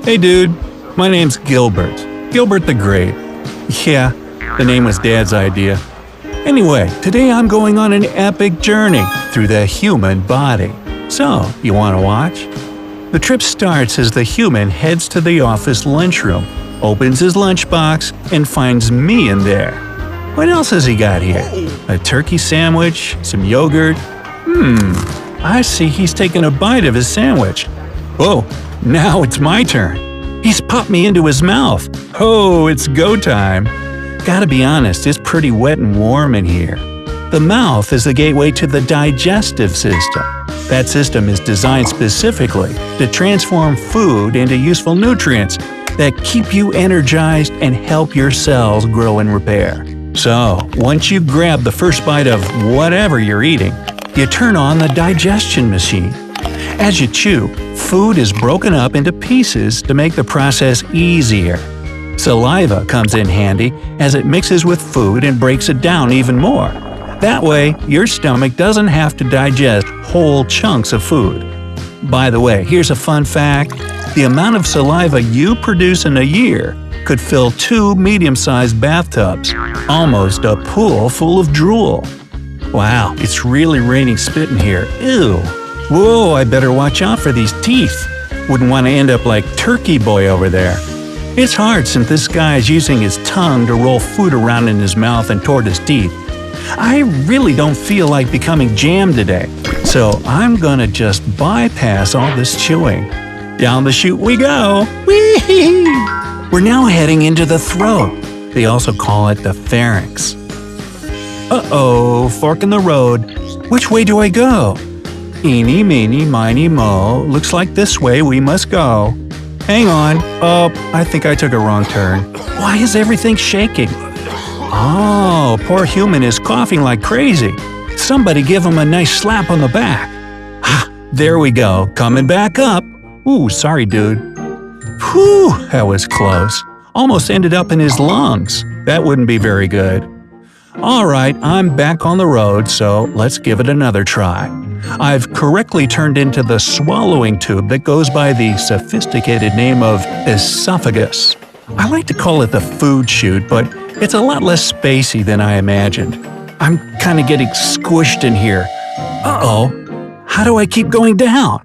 Hey dude, my name's Gilbert. Gilbert the Great. Yeah, the name was Dad's idea. Anyway, today I'm going on an epic journey through the human body. So, you want to watch? The trip starts as the human heads to the office lunchroom, opens his lunchbox, and finds me in there. What else has he got here? A turkey sandwich? Some yogurt? I see he's taken a bite of his sandwich. Whoa, now it's my turn. He's popped me into his mouth. Oh, it's go time. Gotta be honest, it's pretty wet and warm in here. The mouth is the gateway to the digestive system. That system is designed specifically to transform food into useful nutrients that keep you energized and help your cells grow and repair. So, once you grab the first bite of whatever you're eating, you turn on the digestion machine. As you chew, food is broken up into pieces to make the process easier. Saliva comes in handy as it mixes with food and breaks it down even more. That way, your stomach doesn't have to digest whole chunks of food. By the way, here's a fun fact. The amount of saliva you produce in a year could fill 2 medium-sized bathtubs, almost a pool full of drool. Wow, it's really raining spit in here. Ew. Whoa, I better watch out for these teeth. Wouldn't want to end up like Turkey Boy over there. It's hard since this guy is using his tongue to roll food around in his mouth and toward his teeth. I really don't feel like becoming jam today, so I'm gonna just bypass all this chewing. Down the chute we go! Whee! We're now heading into the throat. They also call it the pharynx. Uh-oh, fork in the road. Which way do I go? Eeny, meeny, miny, mo. Looks like this way we must go. Hang on. Oh, I think I took a wrong turn. Why is everything shaking? Oh, poor human is coughing like crazy. Somebody give him a nice slap on the back. Ah, there we go. Coming back up. Ooh, sorry, dude. Whew, that was close. Almost ended up in his lungs. That wouldn't be very good. Alright, I'm back on the road, so let's give it another try. I've correctly turned into the swallowing tube that goes by the sophisticated name of esophagus. I like to call it the food chute, but it's a lot less spacey than I imagined. I'm kind of getting squished in here. Uh-oh, how do I keep going down?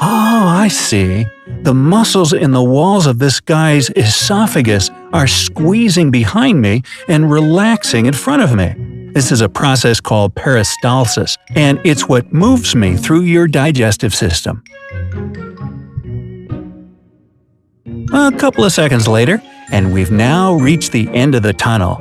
Oh, I see. The muscles in the walls of this guy's esophagus are squeezing behind me and relaxing in front of me. This is a process called peristalsis, and it's what moves me through your digestive system. A couple of seconds later, and we've now reached the end of the tunnel.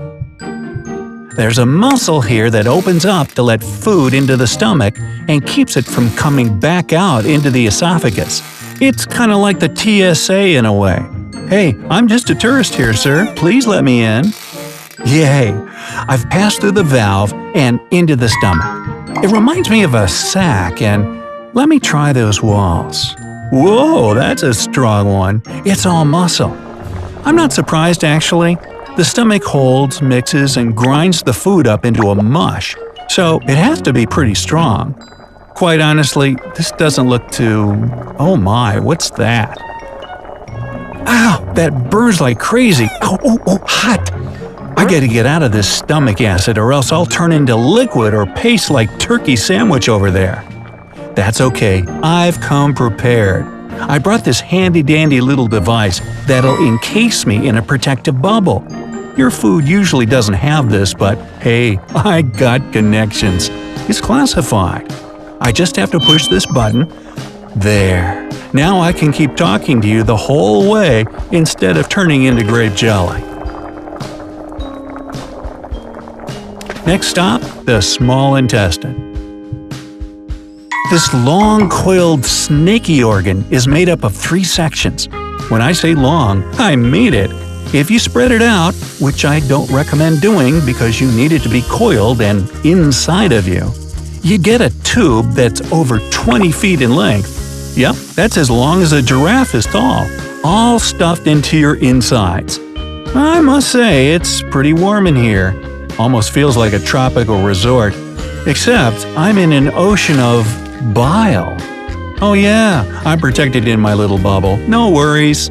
There's a muscle here that opens up to let food into the stomach and keeps it from coming back out into the esophagus. It's kind of like the TSA in a way. Hey, I'm just a tourist here, sir. Please let me in. Yay! I've passed through the valve and into the stomach. It reminds me of a sack, and let me try those walls. Whoa, that's a strong one. It's all muscle. I'm not surprised, actually. The stomach holds, mixes, and grinds the food up into a mush, so it has to be pretty strong. Quite honestly, this doesn't look too… Oh my, what's that? Ow, that burns like crazy. Oh, hot. I gotta get out of this stomach acid or else I'll turn into liquid or paste like turkey sandwich over there. That's okay, I've come prepared. I brought this handy-dandy little device that'll encase me in a protective bubble. Your food usually doesn't have this, but hey, I got connections. It's classified. I just have to push this button. There. Now I can keep talking to you the whole way instead of turning into grape jelly. Next stop, the small intestine. This long, coiled, snaky organ is made up of 3 sections. When I say long, I mean it. If you spread it out, which I don't recommend doing because you need it to be coiled and inside of you, you get a tube that's over 20 feet in length. Yep, that's as long as a giraffe is tall, all stuffed into your insides. I must say, it's pretty warm in here. Almost feels like a tropical resort. Except I'm in an ocean of bile. Oh yeah, I'm protected in my little bubble. No worries.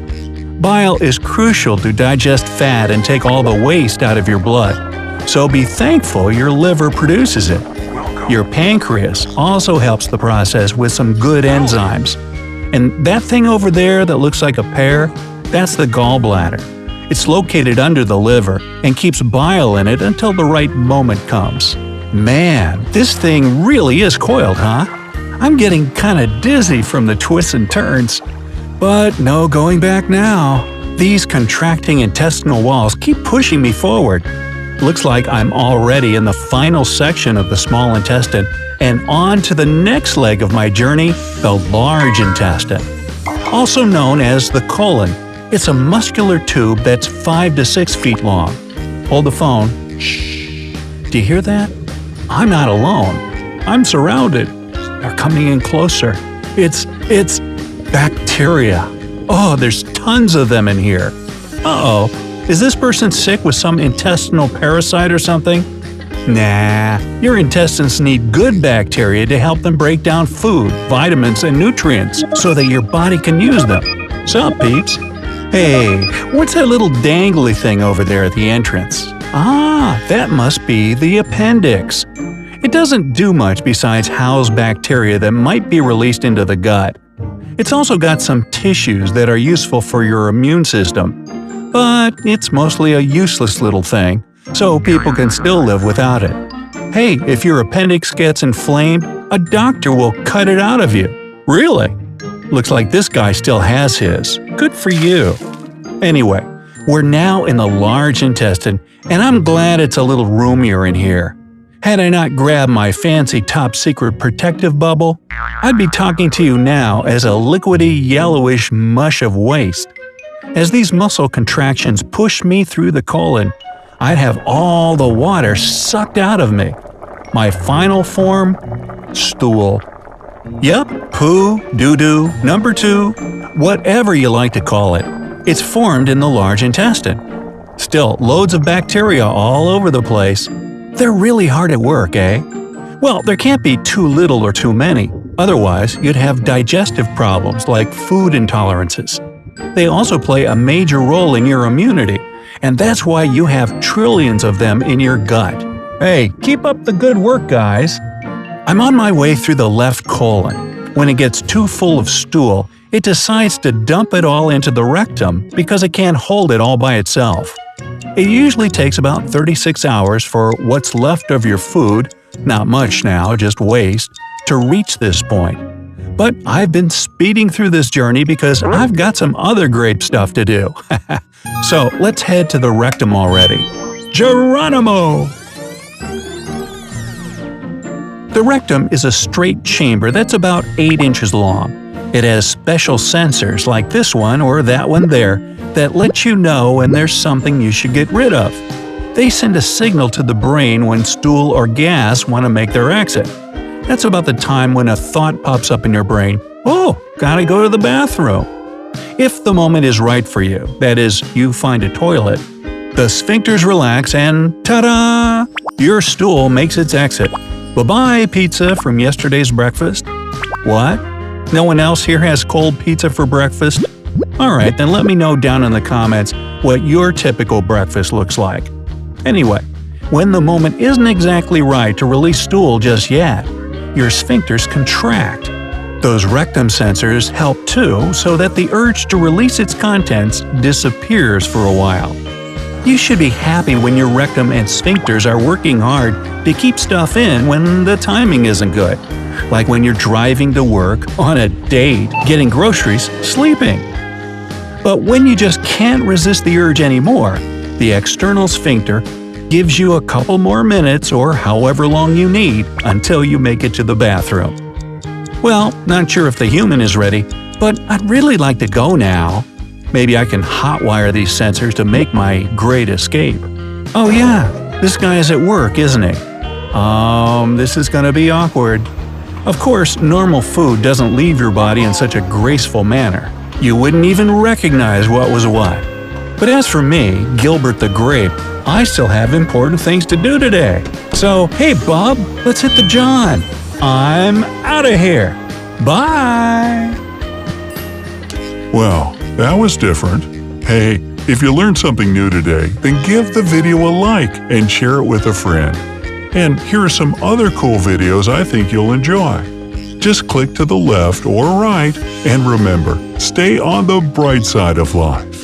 Bile is crucial to digest fat and take all the waste out of your blood. So be thankful your liver produces it. Your pancreas also helps the process with some good enzymes. And that thing over there that looks like a pear, that's the gallbladder. It's located under the liver and keeps bile in it until the right moment comes. Man, this thing really is coiled, huh? I'm getting kinda dizzy from the twists and turns. But no going back now. These contracting intestinal walls keep pushing me forward. Looks like I'm already in the final section of the small intestine and on to the next leg of my journey, the large intestine. Also known as the colon, it's a muscular tube that's 5 to 6 feet long. Hold the phone. Shh. Do you hear that? I'm not alone. I'm surrounded. They're coming in closer. It's bacteria. Oh, there's tons of them in here. Uh-oh. Is this person sick with some intestinal parasite or something? Nah, your intestines need good bacteria to help them break down food, vitamins, and nutrients so that your body can use them. Sup, peeps? Hey, what's that little dangly thing over there at the entrance? Ah, that must be the appendix. It doesn't do much besides house bacteria that might be released into the gut. It's also got some tissues that are useful for your immune system. But it's mostly a useless little thing, so people can still live without it. Hey, if your appendix gets inflamed, a doctor will cut it out of you. Really? Looks like this guy still has his. Good for you. Anyway, we're now in the large intestine, and I'm glad it's a little roomier in here. Had I not grabbed my fancy top-secret protective bubble, I'd be talking to you now as a liquidy, yellowish mush of waste. As these muscle contractions push me through the colon, I'd have all the water sucked out of me. My final form? Stool. Yep, poo, doo-doo, number 2, whatever you like to call it. It's formed in the large intestine. Still, loads of bacteria all over the place. They're really hard at work, eh? Well, there can't be too little or too many. Otherwise, you'd have digestive problems like food intolerances. They also play a major role in your immunity, and that's why you have trillions of them in your gut. Hey, keep up the good work, guys. I'm on my way through the left colon. When it gets too full of stool, it decides to dump it all into the rectum because it can't hold it all by itself. It usually takes about 36 hours for what's left of your food, not much now, just waste, to reach this point. But I've been speeding through this journey because I've got some other great stuff to do. So let's head to the rectum already. Geronimo! The rectum is a straight chamber that's about 8 inches long. It has special sensors like this one or that one there that let you know when there's something you should get rid of. They send a signal to the brain when stool or gas want to make their exit. That's about the time when a thought pops up in your brain. Oh, gotta go to the bathroom. If the moment is right for you, that is, you find a toilet, the sphincters relax and ta-da! Your stool makes its exit. Bye-bye, pizza from yesterday's breakfast. What? No one else here has cold pizza for breakfast? Alright, then let me know down in the comments what your typical breakfast looks like. Anyway, when the moment isn't exactly right to release stool just yet, your sphincters contract. Those rectum sensors help too, so that the urge to release its contents disappears for a while. You should be happy when your rectum and sphincters are working hard to keep stuff in when the timing isn't good. Like when you're driving to work, on a date, getting groceries, sleeping. But when you just can't resist the urge anymore, the external sphincter gives you a couple more minutes or however long you need until you make it to the bathroom. Well, not sure if the human is ready, but I'd really like to go now. Maybe I can hotwire these sensors to make my great escape. Oh yeah, this guy is at work, isn't he? This is gonna be awkward. Of course, normal food doesn't leave your body in such a graceful manner. You wouldn't even recognize what was what. But as for me, Gilbert the Grape, I still have important things to do today. So, hey Bob, let's hit the John. I'm out of here. Bye! Well, that was different. Hey, if you learned something new today, then give the video a like and share it with a friend. And here are some other cool videos I think you'll enjoy. Just click to the left or right, and remember, stay on the bright side of life.